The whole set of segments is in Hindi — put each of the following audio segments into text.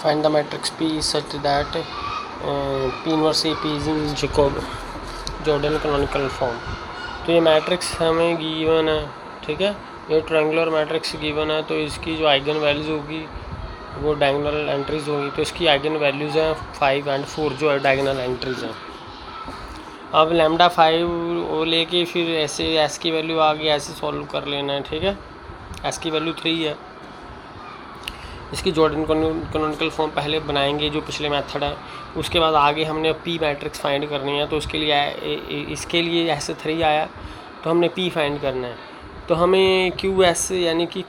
Find the matrix P such that P inverse A P is in Jordan canonical form। तो ये मैट्रिक्स हमें गिवन है, ठीक है, ये ट्रायंगुलर मैट्रिक्स गिवन है, तो इसकी जो आइगन वैल्यूज़ होगी वो डायगोनल एंट्रीज होगी, तो इसकी आइगन वैल्यूज़ हैं 5 और 4 जो है डायगोनल एंट्रीज हैं। अब लैम्डा 5 वो लेके फिर ऐसे एस की वैल्यू आ गई, ऐसे सॉल्व कर लेना है, ठीक है। एस की वैल्यू 3 है, इसकी जॉर्डन कैनोनिकल फॉर्म पहले बनाएंगे जो पिछले मेथड है, उसके बाद आगे हमने पी मैट्रिक्स फाइंड करनी है, तो उसके लिए इसके लिए ऐसे 3 आया तो हमने पी फाइंड करना है, तो हमें क्यू एस यानी कि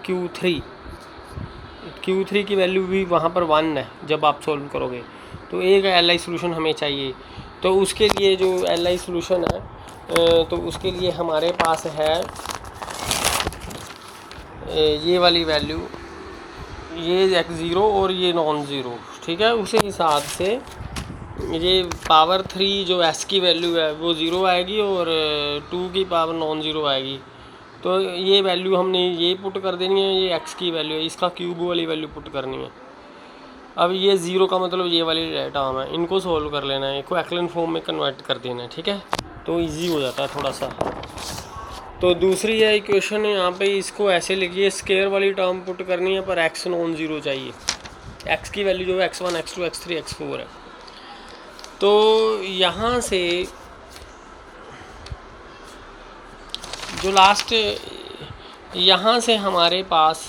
Q3 की वैल्यू भी वहाँ पर 1 है जब आप सॉल्व करोगे, तो एक एल आई सोल्यूशन हमें चाहिए। तो उसके लिए जो एल आई सोल्यूशन है तो उसके लिए हमारे पास है ये वाली वैल्यू, ये x0 और ये नॉन ज़ीरो, ठीक है। उसी हिसाब से ये पावर 3 जो s की वैल्यू है वो 0 आएगी और 2 की पावर नॉन ज़ीरो आएगी, तो ये वैल्यू हमने ये पुट कर देनी है, ये x की वैल्यू है, इसका क्यूब वाली वैल्यू पुट करनी है। अब ये 0 का मतलब ये वाली टर्म है, इनको सोल्व कर लेना है, इनको एक्लन फॉर्म में कन्वर्ट कर देना है, ठीक है, तो इजी हो जाता है थोड़ा सा। तो दूसरी है इक्वेशन यहाँ पे, इसको ऐसे लिखिए, स्केयर वाली टर्म पुट करनी है पर x नॉन ज़ीरो चाहिए, x की वैल्यू जो है x1 x2 x3 x4 है। तो यहाँ से जो लास्ट यहाँ से हमारे पास,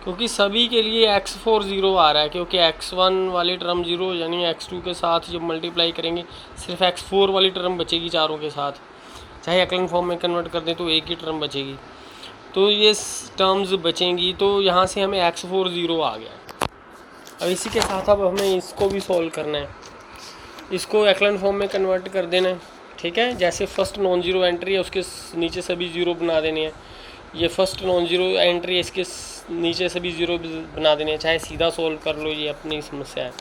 क्योंकि सभी के लिए x4 0 आ रहा है, क्योंकि x1 वाली टर्म 0 यानी x2 के साथ जब मल्टीप्लाई करेंगे सिर्फ x4 वाली टर्म बचेगी चारों के साथ, चाहे एक्लन फॉर्म में कन्वर्ट कर दें तो एक ही टर्म बचेगी, तो ये टर्म्स बचेंगी, तो यहाँ से हमें x4 0 आ गया। अब इसी के साथ अब हमें इसको भी सॉल्व करना है, इसको एक्लन फॉर्म में कन्वर्ट कर देना है, ठीक है। जैसे फर्स्ट नॉन ज़ीरो एंट्री है उसके नीचे सभी ज़ीरो बना देने हैं, ये फर्स्ट नॉन ज़ीरो एंट्री है इसके नीचे सभी ज़ीरो बना देने हैं, चाहे सीधा सॉल्व कर लो, ये अपनी समस्या है।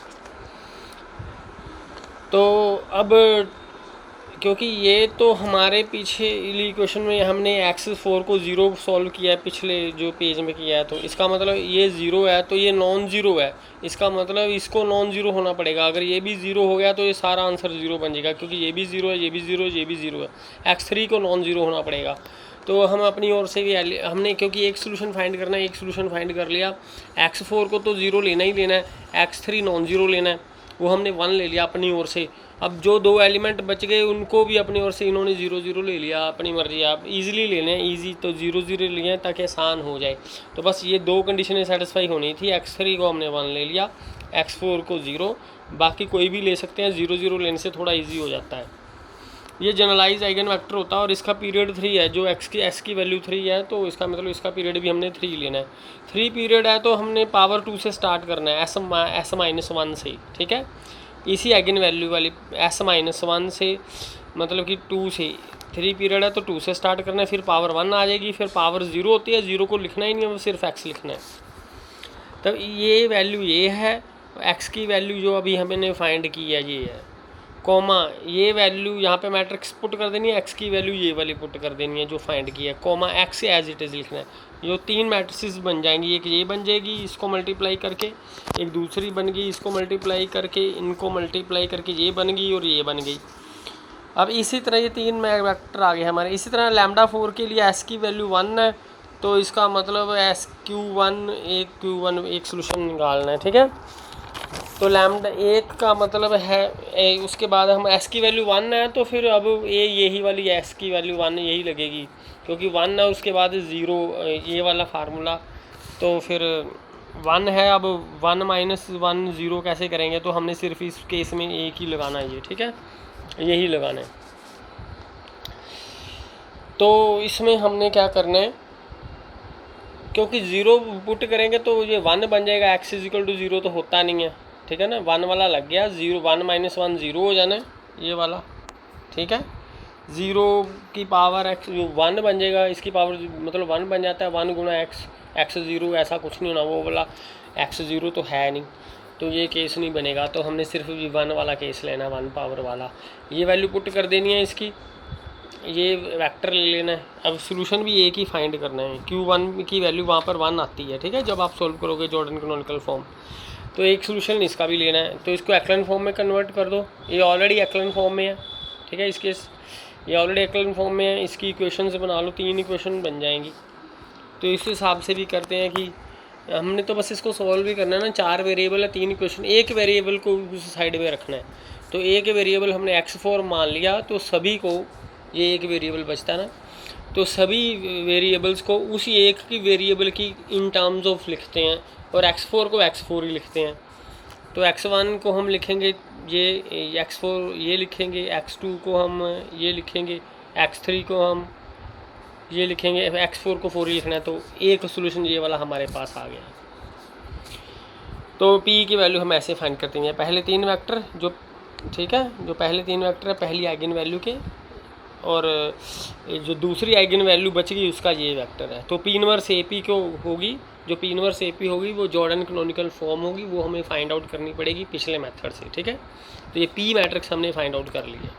तो अब क्योंकि ये तो हमारे पीछे इक्वेशन में हमने x4 को 0 सॉल्व किया है, पिछले जो पेज में किया है, तो इसका मतलब ये 0 है तो ये नॉन ज़ीरो है, इसका मतलब इसको नॉन ज़ीरो होना पड़ेगा। अगर ये भी 0 हो गया तो ये सारा आंसर 0 बन जाएगा, क्योंकि ये भी 0 है, ये भी 0 है, ये भी 0 है, x3 को नॉन ज़ीरो होना पड़ेगा। तो हम अपनी ओर से भी हमने, क्योंकि एक सोल्यूशन फाइंड करना है, एक सोल्यूशन फाइंड कर लिया, x4 को तो 0 लेना ही लेना है, x3 नॉन ज़ीरो लेना है, वो हमने 1 ले लिया अपनी ओर से। अब जो 2 एलिमेंट बच गए उनको भी अपनी ओर से इन्होंने 0 0 ले लिया, अपनी मर्जी, आप इजीली ले लें, इजी तो 0 0 लिए हैं ताकि आसान हो जाए। तो बस ये 2 कंडीशनें सेटिस्फाई होनी थी, x3 को हमने 1 ले लिया, x4 को 0, बाकी कोई भी ले सकते हैं, 0 0 लेने से थोड़ा ईजी हो जाता है। ये जनरलाइज आइगन वेक्टर होता है और इसका पीरियड 3 है, जो s की वैल्यू 3 है, तो इसका मतलब इसका पीरियड भी हमने 3 लेना है। 3 पीरियड है तो हमने पावर 2 से स्टार्ट करना है, s-1 से, ठीक है। इसी आइगन वैल्यू वाली s-1 से, मतलब कि 2 से, 3 पीरियड है तो 2 से स्टार्ट करना है, फिर पावर 1 आ जाएगी, फिर पावर 0 होती है, 0 को लिखना ही नहीं है, वो सिर्फ x लिखना है। तब ये वैल्यू ये है, x की वैल्यू जो अभी हमने फाइंड की है ये है, कॉमा ये वैल्यू यहाँ पे मैट्रिक्स पुट कर देनी है, x की वैल्यू ये वाली पुट कर देनी है जो फाइंड की है, comma x as it is लिखना है। ये 3 मैट्रिसेस बन जाएंगी, एक ये बन जाएगी इसको मल्टीप्लाई करके, एक दूसरी बन गई इसको मल्टीप्लाई करके, इनको मल्टीप्लाई करके ये बन गई और ये बन गई। अब इसी तरह ये 3 वेक्टर आ गए हमारे। इसी तरह लैम्डा 4 के लिए s की वैल्यू 1 है, तो इसका मतलब Q1 एक सोल्यूशन निकालना है, ठीक है। तो लैम्डा 1 का मतलब है उसके बाद हम s की वैल्यू 1 है, तो फिर अब यही वाली s की वैल्यू 1 यही लगेगी, क्योंकि 1 है उसके बाद 0, ये वाला फार्मूला, तो फिर 1 है। अब 1 माइनस 1 0 कैसे करेंगे, तो हमने सिर्फ इस केस में एक ही लगाना है, ये ठीक है, यही लगाना है। तो इसमें हमने क्या करना है, क्योंकि 0 पुट करेंगे तो ये 1 बन जाएगा, x = 0 तो होता नहीं है, ठीक है ना, 1 वाला लग गया, 0 1 माइनस 1 0 हो जाना है ये वाला, ठीक है। 0 की पावर x 1 बन जाएगा, इसकी पावर मतलब 1 बन जाता है, 1 गुना x 0, ऐसा कुछ नहीं होना, वो वाला x 0 तो है नहीं, तो ये केस नहीं बनेगा, तो हमने सिर्फ 1 वाला केस लेना, 1 पावर वाला। ये वैल्यू पुट कर देनी है इसकी, ये वेक्टर ले लेना है। अब सोल्यूशन भी एक ही फाइंड करना है, Q1 की वैल्यू वहाँ पर 1 आती है, ठीक है, जब आप सोल्व करोगे जॉर्डन कैनोनिकल फॉर्म। तो एक सोल्यूशन इसका भी लेना है, तो इसको एक्लन फॉर्म में कन्वर्ट कर दो। ये ऑलरेडी एक्लन फॉर्म में है, ठीक है, इसके ये ऑलरेडी एक्लन फॉर्म में है, इसकी इक्वेशन से बना लो, 3 इक्वेशन बन जाएंगी। तो इस हिसाब से भी करते हैं कि हमने तो बस इसको सॉल्व ही करना है ना, 4 वेरिएबल है, 3 इक्वेशन, एक वेरिएबल को उस साइड में रखना है। तो एक वेरिएबल हमने x4 मान लिया, तो सभी को ये एक वेरिएबल बचता है ना, तो सभी वेरिएबल्स को उसी एक की वेरिएबल की इन टर्म्स ऑफ लिखते हैं और x4 को x4 ही लिखते हैं। तो x1 को हम लिखेंगे ये x4 ये लिखेंगे, x2 को हम ये लिखेंगे, x3 को हम ये लिखेंगे, x4 को 4 ही लिखना है। तो एक सोल्यूशन ये वाला हमारे पास आ गया। तो p की वैल्यू हम ऐसे फाइंड करते हैं, पहले 3 वेक्टर जो, ठीक है, जो पहले 3 वेक्टर है पहली आइगन वैल्यू के, और जो दूसरी आइगन वैल्यू बच गई उसका ये वेक्टर है। तो p इनवर्स AP को होगी, जो p इनवर्स AP होगी वो जॉर्डन कैनोनिकल फॉर्म होगी, वो हमें फाइंड आउट करनी पड़ेगी पिछले मेथड से, ठीक है। तो ये p मैट्रिक्स हमने फाइंड आउट कर लिया।